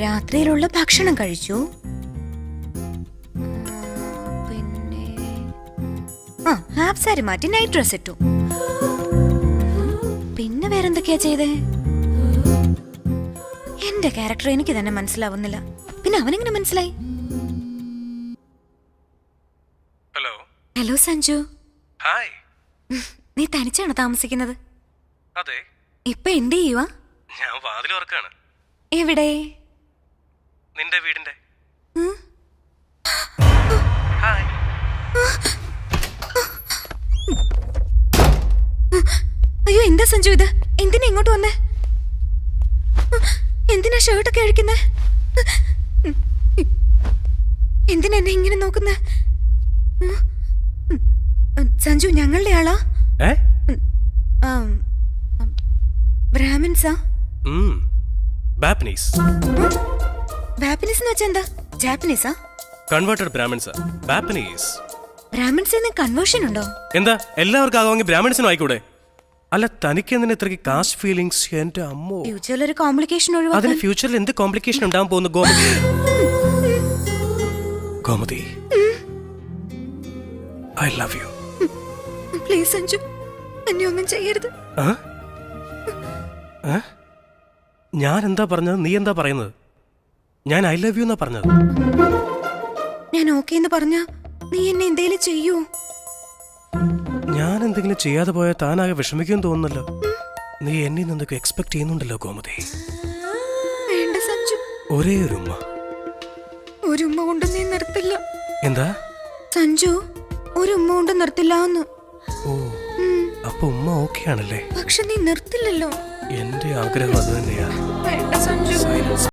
രാത്രിയിലുള്ള ഭക്ഷണം കഴിച്ചു. പിന്നെ ഹാഫ് സാരി മാറ്റി നൈറ്റ് ഡ്രസ് ഇട്ടു. പിന്നെ വേറെന്തൊക്കെയാ ചെയ്തേ? എന്റെ ക്യാരക്ടർ എനിക്ക് തന്നെ മനസ്സിലാവുന്നില്ല. പിന്നെ അവനെങ്ങനെ മനസ്സിലായി? Hello hello Sanju. ഹായ്. നീ തനിച്ചാണോ താമസിക്കുന്നത്? അതെ. ഇപ്പൊ എന്ത് ചെയ്യുവാ? ഞാൻ വാതിൽ തുറക്കാണ്. എവിടെ? നിന്റെ വീടിന്റെ. ഹായ്. അയ്യോ, എന്താ സഞ്ജു ഇത്? എന്തിനാ ഇങ്ങോട്ട് വന്നേ? എന്തിനാ ഷർട്ടൊക്കെ അഴിക്കുന്നേ? എന്തിനാ എന്നെ ഇങ്ങനെ നോക്കുന്നേ? സഞ്ജു, ഞങ്ങളുടെ ആളാ? ബ്രാഹ്മിൻസാ? ബാപ്പനീസ്. ബാപ്പനീസ് എന്ന് വെച്ചാ എന്താ? ജാപ്പനീസാ? കൺവേർട്ടഡ് ബ്രാഹ്മിൻസ്. ബാപ്പനീസ്. ബ്രാഹ്മിൻസിന് കൺവേർഷൻ ഉണ്ടോ? എന്താ എല്ലാവർക്കും ആകുമെങ്കിൽ ബ്രാഹ്മിൻസിനും ആയിക്കൂടെ? അല്ല, തനിക്ക് എന്തിനാ ഇത്രയ്ക്ക് കാസ്റ്റ് ഫീലിങ്സ്? എന്റെ അമ്മോ. ഫ്യൂച്ചറിൽ ഒരു കോംപ്ലിക്കേഷൻ അതിന് ഒഴിവാക്കാൻ. ഫ്യൂച്ചറിൽ എന്ത് കോംപ്ലിക്കേഷൻ ഉണ്ടാവാൻ പോകുന്നു? Gomathi, Gomathi, I love you. Please Sanju, എന്നെ ഒന്നും ചെയ്യരുത്. ഞാൻ എന്താ പറഞ്ഞത്? നീ എന്താ പറയുന്നത്? ഞാൻ ഐ ലവ് യു എന്നാ പറഞ്ഞത്. ഞാൻ ഓക്കെ എന്ന് പറഞ്ഞാ നീ എന്നെ എന്തേലും ചെയ്യൂ? ഞാൻ എന്തെങ്കിലും ചെയ്യാതെ പോയാൽ താനാകെ വിഷമിക്കുമെന്ന് തോന്നുന്നല്ലോ. നീ എന്നിൽ നിന്നൊക്കെ എക്സ്പെക്ട് ചെയ്യുന്നുണ്ടല്ലോ ഗോമതി. വേണ്ട സഞ്ജു. ഒരേ ഒരു ഉമ്മ. ഒരു ഉമ്മ കൊണ്ട് നീ നിർത്തില്ല. എന്താ സഞ്ജു? ഒരു ഉമ്മ കൊണ്ട് നിർത്തില്ല എന്ന്. ഓ, അപ്പൊ ഉമ്മ ഓക്കെ ആണല്ലേ? പക്ഷെ നീ നിർത്തില്ലല്ലോ. എന്റെ ആഗ്രഹം അത് തന്നെയാ. വേണ്ട സഞ്ജു.